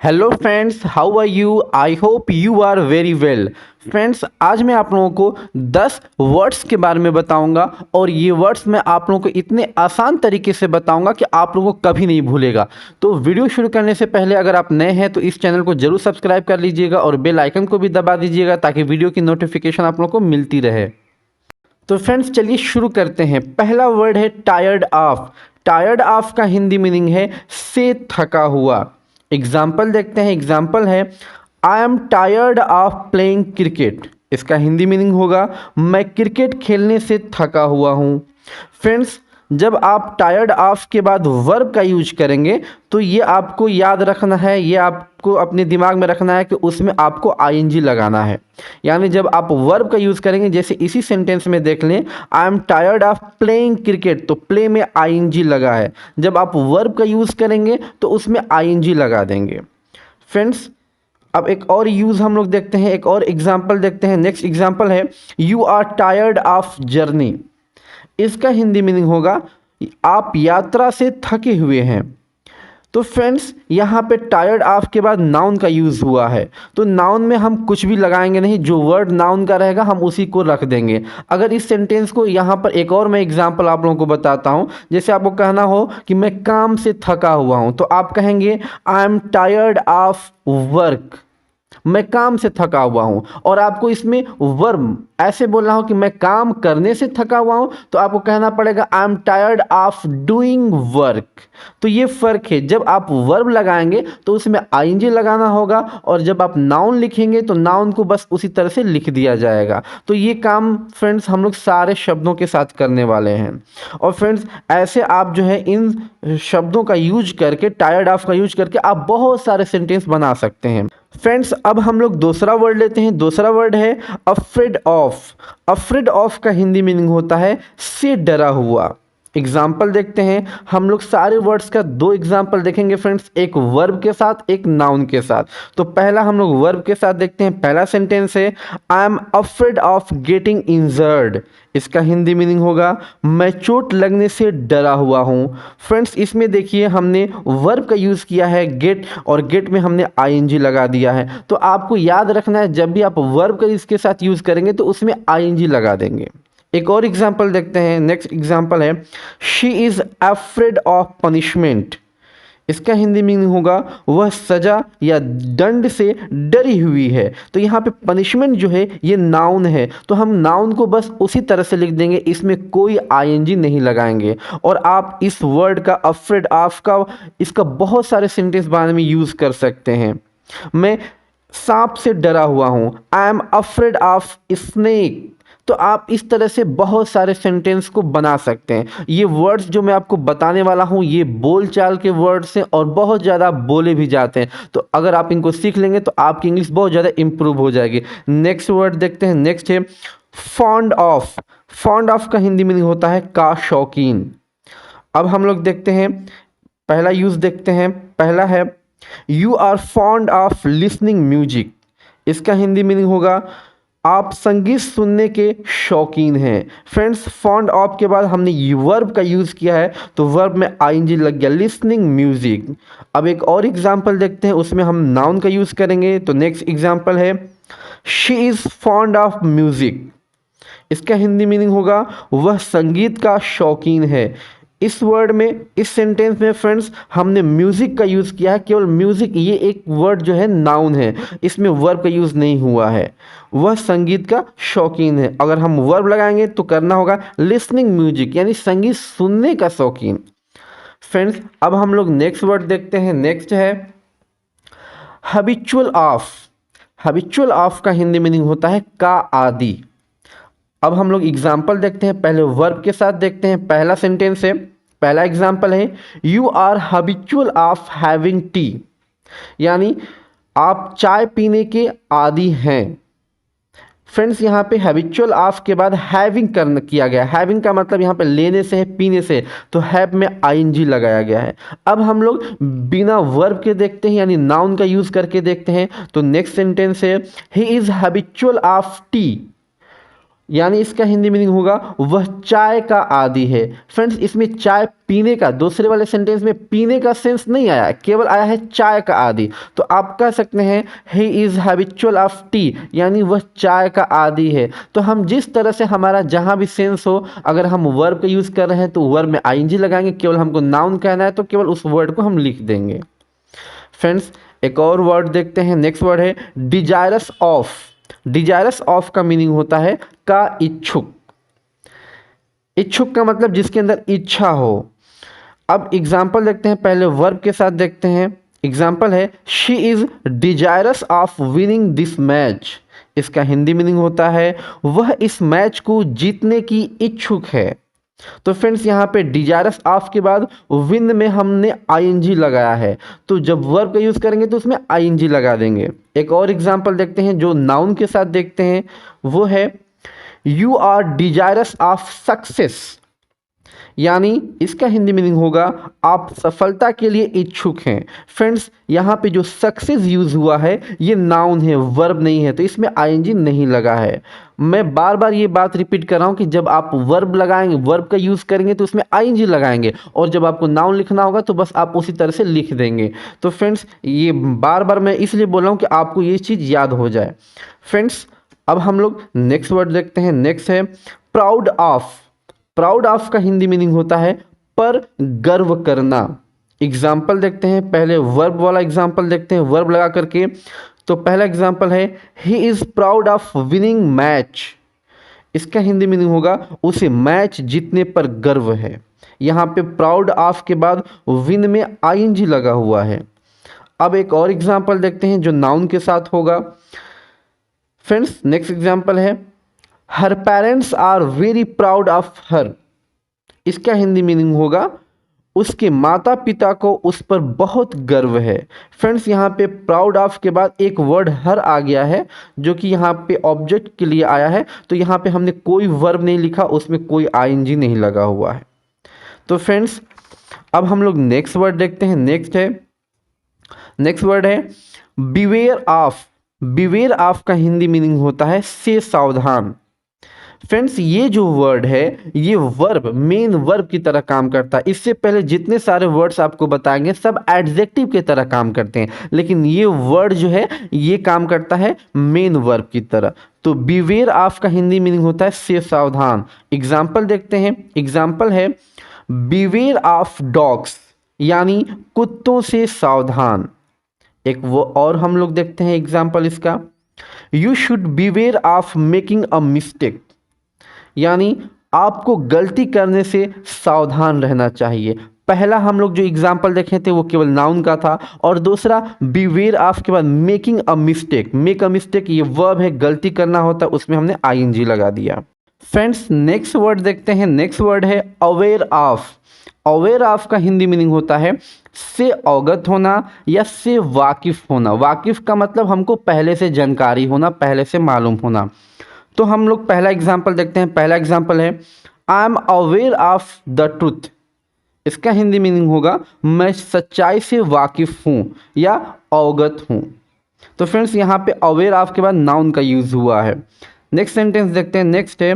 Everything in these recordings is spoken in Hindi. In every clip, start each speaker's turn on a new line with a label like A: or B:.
A: Hello friends, how are you? I hope you are very well. Friends, आज मैं आप लोगों को 10 वर्ड्स के बारे में बताऊंगा और ये वर्ड्स मैं आप लोगों को इतने आसान तरीके से बताऊंगा कि आप लोगों को कभी नहीं भूलेगा। तो वीडियो शुरू करने से पहले अगर आप नए हैं तो इस चैनल को जरूर सब्सक्राइब कर लीजिएगा और बेल आइकन को भी दबा दीजिएगा ताकि वीडियो की नोटिफिकेशन आप लोगों को मिलती रहे। तो फ्रेंड्स, चलिए शुरू करते हैं। पहला वर्ड है टायर्ड ऑफ। टायर्ड ऑफ का हिंदी मीनिंग है से थका हुआ। एग्जाम्पल देखते हैं। एग्जाम्पल है I am tired of playing cricket. इसका हिंदी मीनिंग होगा मैं क्रिकेट खेलने से थका हुआ हूँ। फ्रेंड्स, जब आप टायर्ड ऑफ के बाद वर्ब का यूज करेंगे तो ये आपको याद रखना है, ये आपको अपने दिमाग में रखना है कि उसमें आपको आईएनजी लगाना है। यानी जब आप वर्ब का यूज़ करेंगे, जैसे इसी सेंटेंस में देख लें I am tired of playing cricket, तो प्ले में आईएनजी लगा है। जब आप वर्ब का यूज़ करेंगे तो उसमें आईएनजी लगा देंगे। फ्रेंड्स, अब एक और यूज़ हम लोग देखते हैं, एक और एग्जाम्पल देखते हैं। नेक्स्ट एग्जाम्पल है you are tired of journey. इसका हिंदी मीनिंग होगा आप यात्रा से थके हुए हैं। तो फ्रेंड्स, यहाँ पे टायर्ड ऑफ के बाद नाउन का यूज़ हुआ है, तो नाउन में हम कुछ भी लगाएंगे नहीं, जो वर्ड नाउन का रहेगा हम उसी को रख देंगे। अगर इस सेंटेंस को यहाँ पर एक और मैं एग्जांपल आप लोगों को बताता हूँ, जैसे आपको कहना हो कि मैं काम से थका हुआ हूँ, तो आप कहेंगे I am tired of work, मैं काम से थका हुआ हूं। और आपको इसमें वर्ब ऐसे बोलना हो कि मैं काम करने से थका हुआ हूं, तो आपको कहना पड़ेगा I am tired of doing work. तो ये फर्क है, जब आप वर्ब लगाएंगे तो उसमें आईएनजी लगाना होगा, और जब आप नाउन लिखेंगे तो नाउन को बस उसी तरह से लिख दिया जाएगा। तो ये काम फ्रेंड्स हम लोग सारे शब्दों के साथ करने वाले हैं। और फ्रेंड्स, ऐसे आप जो है इन शब्दों का यूज करके, टायर्ड ऑफ का यूज करके आप बहुत सारे सेंटेंस बना सकते हैं। फ्रेंड्स, अब हम लोग दूसरा वर्ड लेते हैं। दूसरा वर्ड है अफ्रेड ऑफ। अफ्रेड ऑफ का हिंदी मीनिंग होता है से डरा हुआ। एग्जाम्पल देखते हैं। हम लोग सारे वर्ड्स का दो एग्जाम्पल देखेंगे फ्रेंड्स, एक वर्ब के साथ, एक नाउन के साथ। तो पहला हम लोग वर्ब के साथ देखते हैं। पहला सेंटेंस है I am afraid of getting injured. इसका हिंदी मीनिंग होगा मैं चोट लगने से डरा हुआ हूँ। फ्रेंड्स, इसमें देखिए हमने वर्ब का यूज़ किया है गेट, और गेट में हमने आईएनजी लगा दिया है। तो आपको याद रखना है, जब भी आप वर्ब का इसके साथ यूज़ करेंगे तो उसमें आईएनजी लगा देंगे। एक और एग्जाम्पल देखते हैं। नेक्स्ट एग्जाम्पल है she is afraid of punishment. इसका हिंदी मीनिंग होगा वह सजा या दंड से डरी हुई है। तो यहाँ पे पनिशमेंट जो है ये नाउन है, तो हम नाउन को बस उसी तरह से लिख देंगे, इसमें कोई आईएनजी नहीं लगाएंगे। और आप इस वर्ड का अफ्रेड ऑफ का इसका बहुत सारे सेंटेंस बनाने में यूज़ कर सकते हैं। मैं सांप से डरा हुआ हूँ, I am afraid of snake. तो आप इस तरह से बहुत सारे सेंटेंस को बना सकते हैं। ये वर्ड्स जो मैं आपको बताने वाला हूँ ये बोलचाल के वर्ड्स हैं और बहुत ज़्यादा बोले भी जाते हैं। तो अगर आप इनको सीख लेंगे तो आपकी इंग्लिश बहुत ज़्यादा इंप्रूव हो जाएगी। नेक्स्ट वर्ड देखते हैं। नेक्स्ट है फॉन्ड ऑफ। फॉन्ड ऑफ का हिंदी मीनिंग होता है का शौकीन। अब हम लोग देखते हैं, पहला यूज़ देखते हैं। पहला है you are fond of listening music. इसका हिंदी मीनिंग होगा आप संगीत सुनने के शौकीन हैं। फ्रेंड्स, फॉन्ड ऑफ के बाद हमने वर्ब का यूज़ किया है, तो वर्ब में आईएनजी लग गया, लिसनिंग म्यूजिक। अब एक और एग्जांपल देखते हैं, उसमें हम नाउन का यूज़ करेंगे। तो नेक्स्ट एग्जांपल है she is fond of music. इसका हिंदी मीनिंग होगा वह संगीत का शौकीन है। इस वर्ड में, इस सेंटेंस में फ्रेंड्स हमने म्यूज़िक का यूज़ किया है। केवल म्यूज़िक ये एक वर्ड जो है नाउन है, इसमें वर्ब का यूज़ नहीं हुआ है। वह संगीत का शौकीन है। अगर हम वर्ब लगाएंगे तो करना होगा लिसनिंग म्यूजिक, यानी संगीत सुनने का शौकीन। फ्रेंड्स, अब हम लोग नेक्स्ट वर्ड देखते हैं। नेक्स्ट है हैबिचुअल ऑफ। हैबिचुअल ऑफ का हिंदी मीनिंग होता है का आदि। अब हम लोग एग्जाम्पल देखते हैं। पहले वर्ब के साथ देखते हैं। पहला सेंटेंस है, पहला एग्जाम्पल है you are habitual of having tea. यानी आप चाय पीने के आदी हैं। फ्रेंड्स, यहाँ पे हैबिचुअल ऑफ के बाद हैविंग करना किया गया। हैविंग का मतलब यहाँ पे लेने से है, पीने से, तो हैव में आईएनजी लगाया गया है। अब हम लोग बिना वर्ब के देखते हैं, यानी नाउन का यूज़ करके देखते हैं। तो नेक्स्ट सेंटेंस है he is habitual of T. यानी इसका हिंदी मीनिंग होगा वह चाय का आदी है। फ्रेंड्स, इसमें चाय पीने का, दूसरे वाले सेंटेंस में पीने का सेंस नहीं आया, केवल आया है चाय का आदी। तो आप कह सकते हैं he is habitual of T, यानी वह चाय का आदी है। तो हम जिस तरह से हमारा जहाँ भी सेंस हो, अगर हम वर्ब का यूज़ कर रहे हैं तो वर्ब में आईएनजी लगाएंगे, केवल हमको नाउन कहना है तो केवल उस वर्ड को हम लिख देंगे। फ्रेंड्स, एक और वर्ड देखते हैं। नेक्स्ट वर्ड है डिजायरस ऑफ। डिजायरस ऑफ का मीनिंग होता है का इच्छुक। इच्छुक का मतलब जिसके अंदर इच्छा हो। अब एग्जाम्पल देखते हैं, पहले वर्ब के साथ देखते हैं। एग्जाम्पल है she is desirous of winning this match. इसका हिंदी मीनिंग होता है वह इस मैच को जीतने की इच्छुक है। तो फ्रेंड्स, यहाँ पे डिजायरस ऑफ के बाद विन में हमने आईएनजी लगाया है, तो जब वर्ब का यूज़ करेंगे तो उसमें आईएनजी लगा देंगे। एक और एग्जांपल देखते हैं जो नाउन के साथ देखते हैं, वो है you are desirous of success. यानी इसका हिंदी मीनिंग होगा आप सफलता के लिए इच्छुक हैं। फ्रेंड्स, यहाँ पे जो सक्सेस यूज़ हुआ है ये नाउन है, वर्ब नहीं है, तो इसमें आईएनजी नहीं लगा है। मैं बार बार ये बात रिपीट कर रहा हूँ कि जब आप वर्ब लगाएंगे, वर्ब का यूज़ करेंगे तो उसमें आईएनजी लगाएंगे, और जब आपको नाउन लिखना होगा तो बस आप उसी तरह से लिख देंगे। तो फ्रेंड्स, ये बार बार मैं इसलिए बोल रहा हूँ कि आपको ये चीज़ याद हो जाए। फ्रेंड्स, अब हम लोग नेक्स्ट वर्ड देखते हैं। नेक्स्ट है प्राउड ऑफ। प्राउड ऑफ का हिंदी मीनिंग होता है पर गर्व करना। एग्जाम्पल देखते हैं, पहले वर्ब वाला एग्जाम्पल देखते हैं, वर्ब लगा करके। तो पहला एग्जाम्पल है he is proud of winning match. इसका हिंदी मीनिंग होगा उसे मैच जीतने पर गर्व है। यहाँ पे प्राउड ऑफ के बाद विन में आईएनजी लगा हुआ है। अब एक और एग्जाम्पल देखते हैं जो नाउन के साथ होगा। फ्रेंड्स, नेक्स्ट एग्जाम्पल है her parents are very proud of her. इसका हिंदी मीनिंग होगा उसके माता पिता को उस पर बहुत गर्व है। फ्रेंड्स, यहाँ पे प्राउड ऑफ के बाद एक वर्ड हर आ गया है जो कि यहाँ पे ऑब्जेक्ट के लिए आया है, तो यहाँ पे हमने कोई वर्ब नहीं लिखा, उसमें कोई आईएनजी नहीं लगा हुआ है। तो फ्रेंड्स, अब हम लोग नेक्स्ट वर्ड देखते हैं। नेक्स्ट वर्ड है बिवेयर ऑफ। बिवेयर ऑफ का हिंदी मीनिंग होता है से सावधान। फ्रेंड्स, ये जो वर्ड है ये वर्ब, मेन वर्ब की तरह काम करता है। इससे पहले जितने सारे वर्ड्स आपको बताएंगे सब एडजेक्टिव की तरह काम करते हैं, लेकिन ये वर्ड जो है ये काम करता है मेन वर्ब की तरह। तो बिवेयर ऑफ का हिंदी मीनिंग होता है से सावधान। एग्जाम्पल देखते हैं। एग्जाम्पल है बिवेयर ऑफ डॉग्स, यानी कुत्तों से सावधान। एक वो और हम लोग देखते हैं एग्जाम्पल इसका, you should beware of making a mistake. यानी आपको गलती करने से सावधान रहना चाहिए। पहला हम लोग जो एग्जाम्पल देखे थे वो केवल नाउन का था, और दूसरा बिवेयर ऑफ के बाद making a mistake. Make a mistake ये वर्ब है, गलती करना होता है, उसमें हमने आईएनजी लगा दिया। फ्रेंड्स, नेक्स्ट वर्ड देखते हैं। नेक्स्ट वर्ड है अवेयर ऑफ। अवेयर ऑफ का हिंदी मीनिंग होता है से अवगत होना या से वाकिफ होना। वाकिफ का मतलब हमको पहले से जानकारी होना, पहले से मालूम होना। तो हम लोग पहला एग्जाम्पल देखते हैं। पहला एग्जाम्पल है I am aware of the truth. इसका हिंदी मीनिंग होगा मैं सच्चाई से वाकिफ हूँ या अवगत हूँ। तो फ्रेंड्स, यहाँ पे अवेयर ऑफ के बाद नाउन का यूज हुआ है। नेक्स्ट सेंटेंस देखते हैं। नेक्स्ट है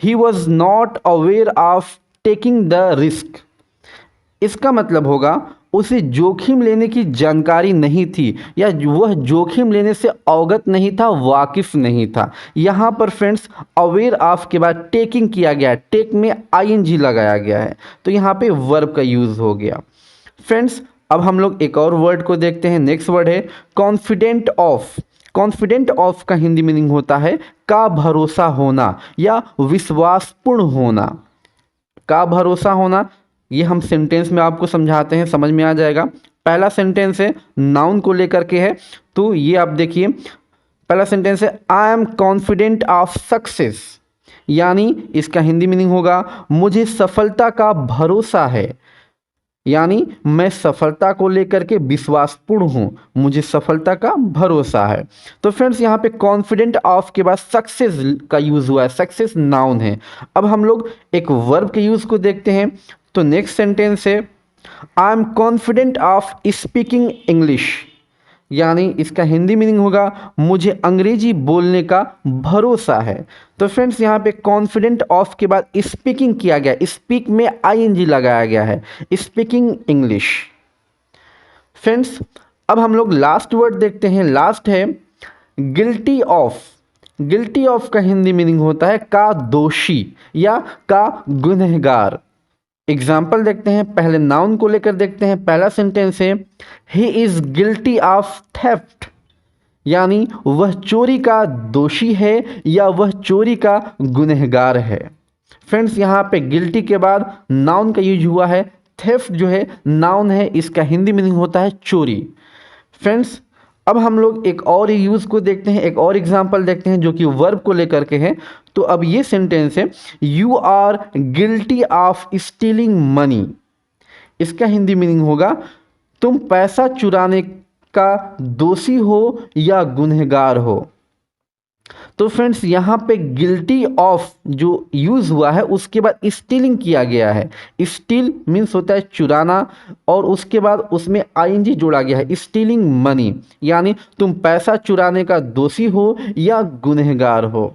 A: he was not aware of taking the risk. इसका मतलब होगा उसे जोखिम लेने की जानकारी नहीं थी, या वह जोखिम लेने से अवगत नहीं था, वाकिफ नहीं था। यहाँ पर फ्रेंड्स अवेयर ऑफ के बाद टेकिंग किया गया है, टेक में आईएनजी लगाया गया है, तो यहाँ पे वर्ब का यूज़ हो गया। फ्रेंड्स, अब हम लोग एक और वर्ड को देखते हैं। नेक्स्ट वर्ड है कॉन्फिडेंट ऑफ। कॉन्फिडेंट ऑफ का हिंदी मीनिंग होता है का भरोसा होना या विश्वासपूर्ण होना। का भरोसा होना ये हम सेंटेंस में आपको समझाते हैं, समझ में आ जाएगा। पहला सेंटेंस है नाउन को लेकर के है, तो ये आप देखिए। पहला सेंटेंस है I am confident of success, यानी इसका हिंदी मीनिंग होगा मुझे सफलता का भरोसा है, यानी मैं सफलता को लेकर के विश्वासपूर्ण हूँ, मुझे सफलता का भरोसा है। तो फ्रेंड्स, यहाँ पे कॉन्फिडेंट ऑफ के बाद सक्सेस का यूज़ हुआ है, सक्सेस नाउन है। अब हम लोग एक वर्ब के यूज़ को देखते हैं। तो नेक्स्ट सेंटेंस है I am confident of speaking English. यानी इसका हिंदी मीनिंग होगा मुझे अंग्रेजी बोलने का भरोसा है। तो फ्रेंड्स यहाँ पे कॉन्फिडेंट ऑफ के बाद स्पीकिंग किया गया, स्पीक में आईएनजी लगाया गया है, स्पीकिंग इंग्लिश। फ्रेंड्स अब हम लोग लास्ट वर्ड देखते हैं, लास्ट है गिल्टी ऑफ। गिल्टी ऑफ का हिंदी मीनिंग होता है का दोषी या का गुनहगार। एग्जाम्पल देखते हैं, पहले नाउन को लेकर देखते हैं। पहला सेंटेंस है he is guilty of theft, यानी वह चोरी का दोषी है या वह चोरी का गुनहगार है। फ्रेंड्स यहाँ पे गिल्टी के बाद नाउन का यूज हुआ है, थेफ्ट जो है नाउन है, इसका हिंदी मीनिंग होता है चोरी। फ्रेंड्स अब हम लोग एक और यूज़ को देखते हैं, एक और एग्जांपल देखते हैं जो कि वर्ब को लेकर के है। तो अब ये सेंटेंस है you are guilty of stealing money. इसका हिंदी मीनिंग होगा तुम पैसा चुराने का दोषी हो या गुनहगार हो। तो फ्रेंड्स यहाँ पे गिल्टी ऑफ जो यूज़ हुआ है उसके बाद स्टीलिंग किया गया है। स्टील मीन्स होता है चुराना और उसके बाद उसमें आईएनजी जोड़ा गया है, स्टीलिंग मनी, यानी तुम पैसा चुराने का दोषी हो या गुनहगार हो।